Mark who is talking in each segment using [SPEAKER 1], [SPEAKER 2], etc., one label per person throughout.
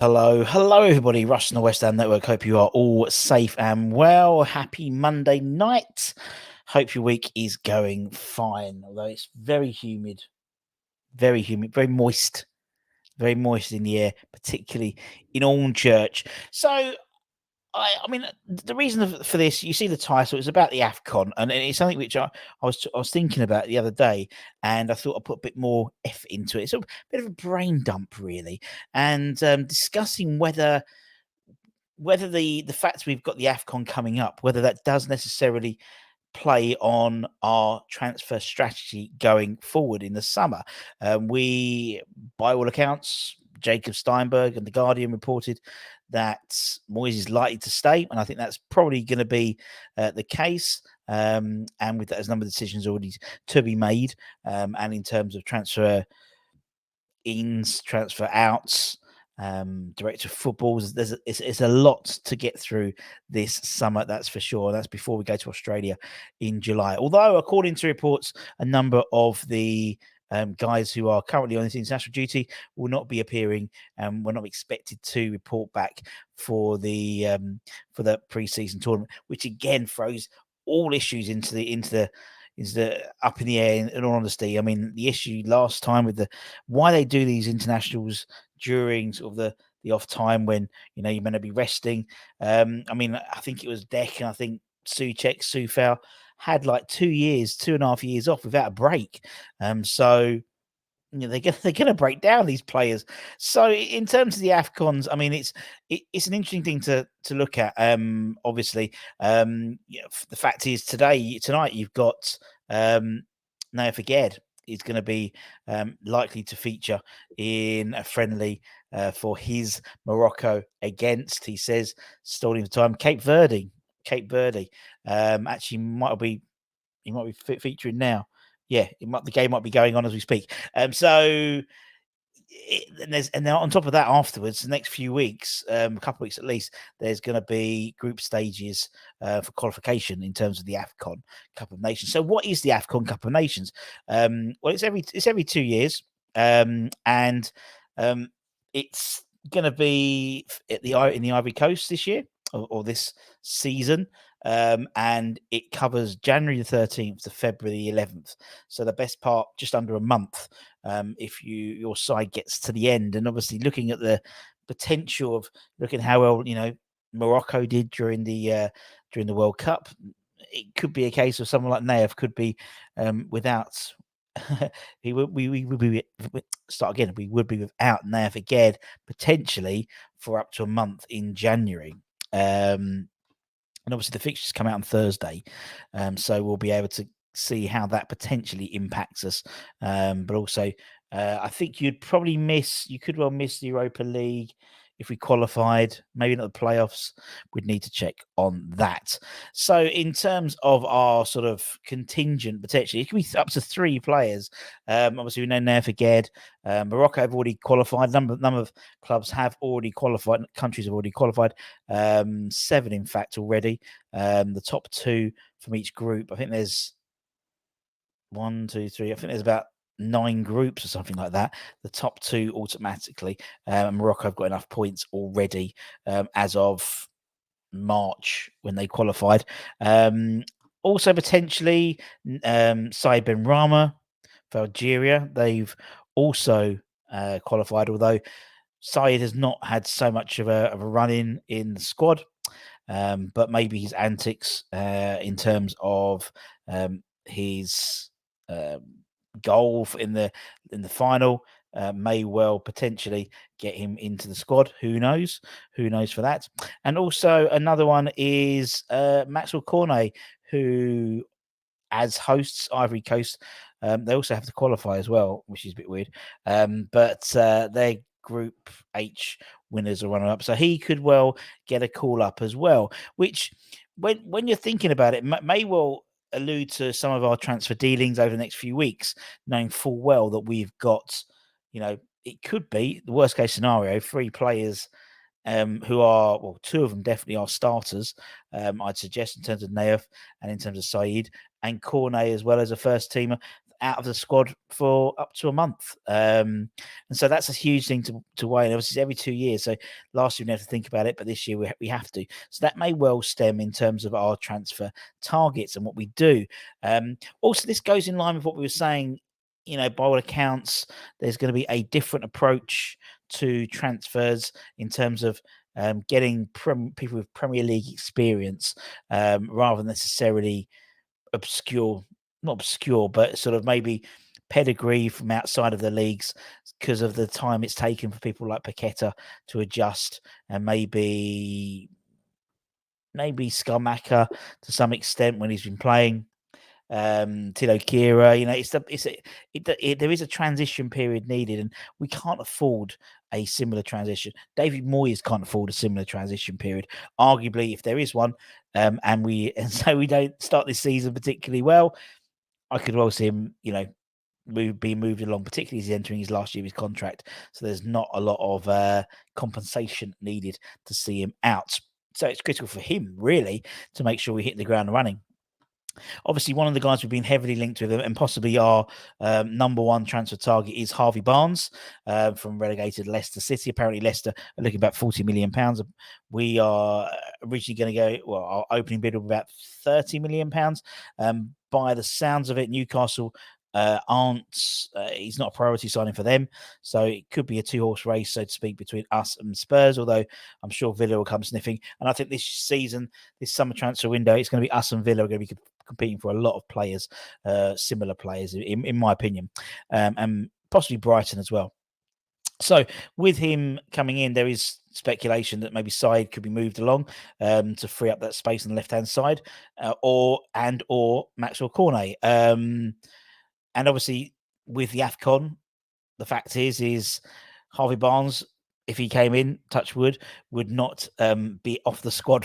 [SPEAKER 1] Hello, everybody. Rush on the West Ham Network. Hope you are all safe and well. Happy Monday night. Hope your week is going fine, although it's very humid, very moist, very moist in the air, particularly in Church. So, I mean, the reason for this, you see the title, it's about the Afcon, and it's something which I was thinking about the other day, and I thought I'd put a bit more effort into it. It's a bit of a brain dump, really, and discussing whether the fact we've got the Afcon coming up, whether that does necessarily play on our transfer strategy going forward in the summer. We, by all accounts, Jacob Steinberg and The Guardian reported that Moyes is likely to stay, and I think that's probably going to be the case. And with that, there's a number of decisions already to be made, and in terms of transfer ins, transfer outs, director of footballs. It's a lot to get through this summer, that's for sure. That's before we go to Australia in July. Although, according to reports, a number of the guys who are currently on this international duty will not be appearing, and we're not expected to report back for the pre-season tournament, which again throws all issues into the up in the air. In all honesty, I mean, the issue last time with why they do these internationals during sort of the off time when you're meant to be resting. I mean, I think it was Deck and I think Soufal had like 2.5 years off without a break. So they're gonna break down these players. So in terms of the Afcons, I mean, it's an interesting thing to look at. Obviously, the fact is tonight you've got Naif Aguerd is going to be likely to feature in a friendly for his Morocco against, he says, stalling the time, Cape Verde. Actually he might be featuring now. Yeah, the game might be going on as we speak. And then on top of that, afterwards, the next few weeks, a couple of weeks at least, there's going to be group stages for qualification in terms of the Afcon Cup of Nations. So, what is the Afcon Cup of Nations? Well, it's every 2 years, and it's going to be in the Ivory Coast this year or this season. And it covers January the 13th to February the 11th. So the best part, just under a month, if your side gets to the end. And obviously looking at the potential of looking how well, Morocco did during the World Cup, it could be a case of someone like Naif could be without we would be start again. We would be without Naif Aguerd potentially for up to a month in January. And obviously the fixtures come out on Thursday, so we'll be able to see how that potentially impacts us. But also, I think you could well miss the Europa League if we qualified, maybe not the playoffs. We'd need to check on that. So in terms of our sort of contingent, potentially, it could be up to 3 players. Obviously, we know Naif Aguerd. Morocco have already qualified. Number of clubs have already qualified. Countries have already qualified. 7, in fact, already. The top 2 from each group. I think there's 1, 2, 3. I think there's about 9 groups or something like that. The top 2 automatically. Morocco have got enough points already as of March when they qualified. Also potentially Saïd Benrahma for Algeria. They've also qualified, although Saïd has not had so much of a run in the squad. But maybe his antics in terms of his goal in the final may well potentially get him into the squad. Who knows? Who knows for that? And also another one is Maxwell Cornet, who, as hosts Ivory Coast, they also have to qualify as well, which is a bit weird. But their Group H winners are running up, so he could well get a call up as well. Which, when you're thinking about it, may well allude to some of our transfer dealings over the next few weeks, knowing full well that we've got, it could be the worst case scenario, 3 players who are, well, 2 of them definitely are starters, I'd suggest, in terms of Naif and in terms of Saïd, and Cornet as well as a first teamer. out of the squad for up to a month. And so that's a huge thing to weigh. And obviously, every 2 years. So last year we didn't have to think about it, but this year we have to. So that may well stem in terms of our transfer targets and what we do. Also, this goes in line with what we were saying. By all accounts, there's going to be a different approach to transfers in terms of getting people with Premier League experience rather than necessarily not obscure, but sort of maybe pedigree from outside of the leagues because of the time it's taken for people like Paqueta to adjust, and maybe Skamaka to some extent when he's been playing. Tilo Kira, there is a transition period needed, and we can't afford a similar transition. David Moyes can't afford a similar transition period. Arguably, if there is one, and so we don't start this season particularly well, I could well see him, be moved along, particularly as he's entering his last year of his contract. So there's not a lot of compensation needed to see him out. So it's critical for him, really, to make sure we hit the ground running. Obviously, one of the guys we've been heavily linked with, and possibly our number one transfer target, is Harvey Barnes from relegated Leicester City. Apparently, Leicester are looking about £40 million. We are originally going to go, our opening bid of about £30 million. By the sounds of it, Newcastle he's not a priority signing for them, so it could be a 2-horse race, so to speak, between us and Spurs, although I'm sure Villa will come sniffing. And I think this summer transfer window, it's going to be us and Villa are going to be competing for a lot of players, similar players in my opinion, and possibly Brighton as well. So with him coming in, there is speculation that maybe Said could be moved along to free up that space on the left-hand side, or Maxwell Cornet. And obviously, with the Afcon, the fact is Harvey Barnes, if he came in, touch wood, would not be off the squad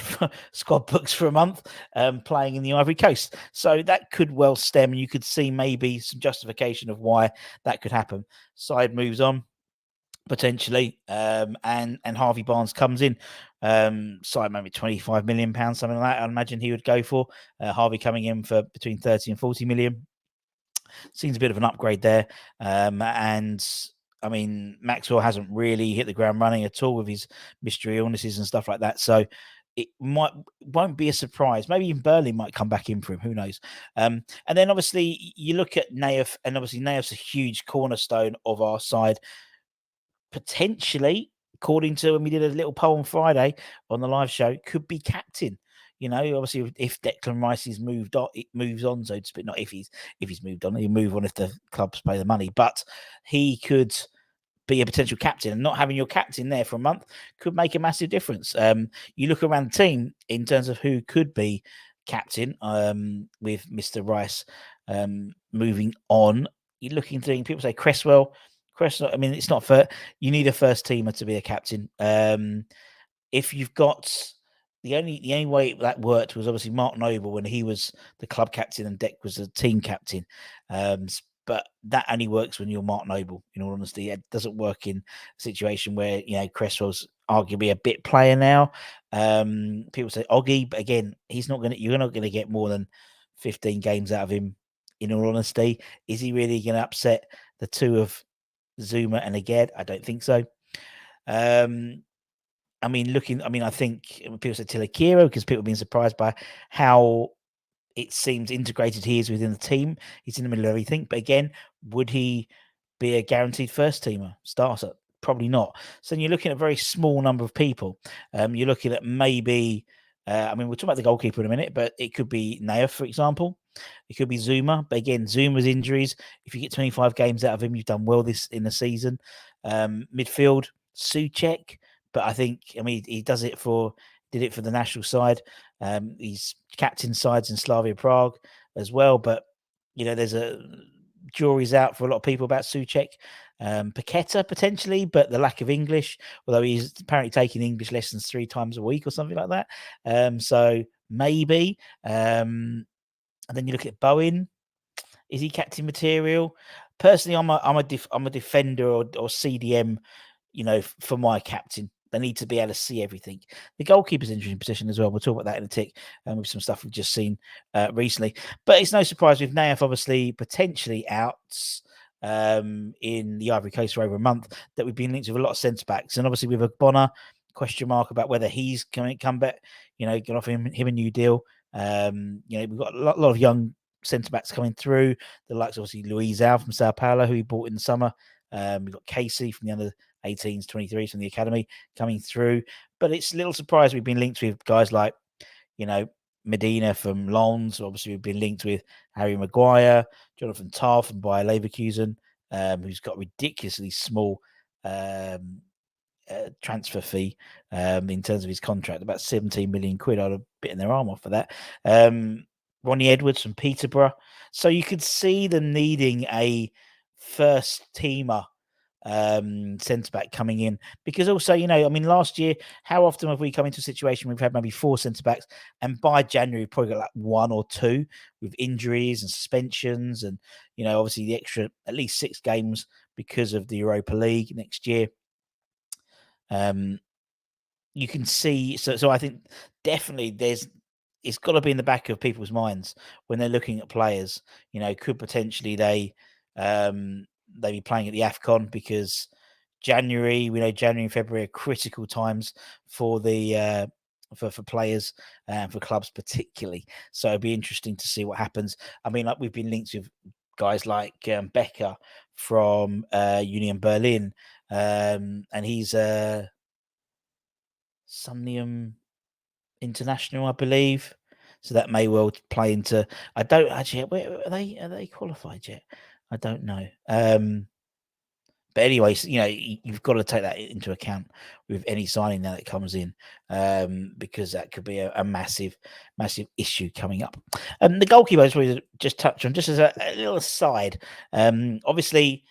[SPEAKER 1] books for a month, playing in the Ivory Coast. So that could well stem, and you could see maybe some justification of why that could happen. Side moves on, potentially, and Harvey Barnes comes in. Side maybe £25 million, something like that. I imagine he would go for. Harvey coming in for between 30 and 40 million. Seems a bit of an upgrade there. And I mean, Maxwell hasn't really hit the ground running at all with his mystery illnesses and stuff like that. So it won't be a surprise. Maybe even Burnley might come back in for him. Who knows? And then obviously you look at Naif, and obviously Naif's a huge cornerstone of our side. Potentially, according to when we did a little poll on Friday on the live show, could be captain. Obviously, if Declan Rice is moved on, it moves on, so to speak. Not if he's moved on, he'll move on if the clubs pay the money. But he could be a potential captain, and not having your captain there for a month could make a massive difference. You look around the team in terms of who could be captain, with Mr. Rice moving on. You're looking through, people say Cresswell. I mean, it's not fair. You need a first teamer to be a captain. If you've got the only way that worked was obviously Mark Noble when he was the club captain and Deck was the team captain. But that only works when you're Mark Noble, in all honesty. It doesn't work in a situation where, Cresswell's arguably a bit player now. People say Oggy, but again, you're not going to get more than 15 games out of him, in all honesty. Is he really going to upset the two of Zuma and Aguerd? I don't think so. I think people say Tilakira because people have been surprised by how it seems integrated he is within the team. He's in the middle of everything. But again, would he be a guaranteed first teamer starter? Probably not. So you're looking at a very small number of people. You're looking at maybe, we'll talk about the goalkeeper in a minute, but it could be Naif, for example. It could be Zuma. But again, Zuma's injuries, if you get 25 games out of him, you've done well this in the season. Midfield, Souček. But I think, he did it for the national side. He's captain sides in Slavia Prague as well. But, there's jury's out for a lot of people about Souček. Paqueta potentially, but the lack of English, although he's apparently taking English lessons 3 times a week or something like that. So maybe. And then you look at Bowen. Is he captain material? Personally, I'm a defender or CDM, for my captain. They need to be able to see everything. The goalkeeper's interesting position as well. We'll talk about that in a tick, with some stuff we've just seen recently. But it's no surprise with Naif obviously potentially out in the Ivory Coast for over a month, that we've been linked with a lot of centre backs, and obviously with a Bonner question mark about whether he's going to come back. Get off him a new deal. We've got a lot of young centre backs coming through. The likes obviously Luis Al from Sao Paulo, who he bought in the summer. We've got Casey from the under 18s, 23s from the academy coming through. But it's a little surprise we've been linked with guys like, Medina from Lons. Obviously, we've been linked with Harry Maguire, Jonathan Tah from Bayer Leverkusen, who's got ridiculously small transfer fee in terms of his contract, about 17 million quid. I'd have bitten their arm off for that. Ronnie Edwards from Peterborough. So you could see them needing a first teamer centre back coming in, because also, last year, how often have we come into a situation we've had maybe 4 centre backs, and by January we've probably got like 1 or 2 with injuries and suspensions, and obviously the extra at least 6 games because of the Europa League next year. You can see, so I think definitely it's got to be in the back of people's minds when they're looking at players. Could potentially they be playing at the Afcon, because January and February are critical times for the for players and for clubs particularly. So it'd be interesting to see what happens. Like we've been linked with guys like Becker from Union Berlin, and he's Somnium International, I believe. So that may well play into. I don't actually. Are they qualified yet? I don't know. But anyways, you've got to take that into account with any signing now that comes in, because that could be a massive, massive issue coming up. The goalkeeper, I just touch on, just as a little aside. Obviously,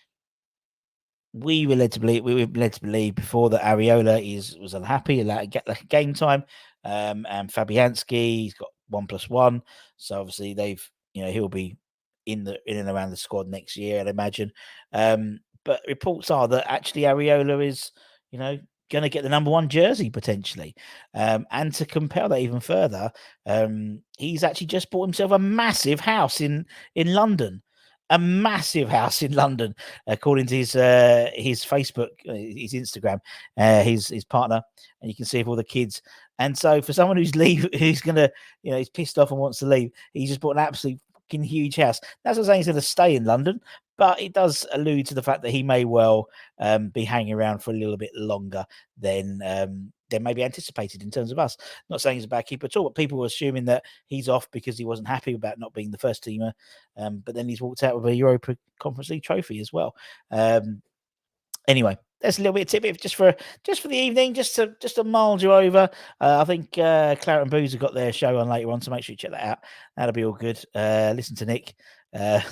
[SPEAKER 1] we were led to believe before that Areola was unhappy, allowed to get like game time, and Fabianski, he's got 1+1, so obviously he'll be in and around the squad next year, I'd imagine. But reports are that actually Areola is, going to get the number 1 jersey potentially, and to compare that even further, he's actually just bought himself a massive house in London. A massive house in London, according to his Facebook, his Instagram, his partner, and you can see all the kids. And so, for someone who's gonna, he's pissed off and wants to leave, he's just bought an absolute fucking huge house. That's not saying he's going to stay in London, but it does allude to the fact that he may well be hanging around for a little bit longer than maybe anticipated in terms of us. Not saying he's a bad keeper at all, but people were assuming that he's off because he wasn't happy about not being the first teamer. But then he's walked out with a Europa Conference League trophy as well. Anyway, that's a little bit of tidbit just for the evening, just to mull you over. I think Claret and Booze have got their show on later on, so make sure you check that out. That'll be all good. Listen to Nick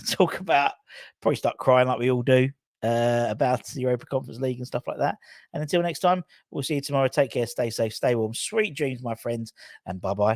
[SPEAKER 1] talk about, probably start crying like we all do, about the Europa Conference League and stuff like that. And until next time, we'll see you tomorrow. Take care, stay safe, stay warm. Sweet dreams, my friends, and bye-bye.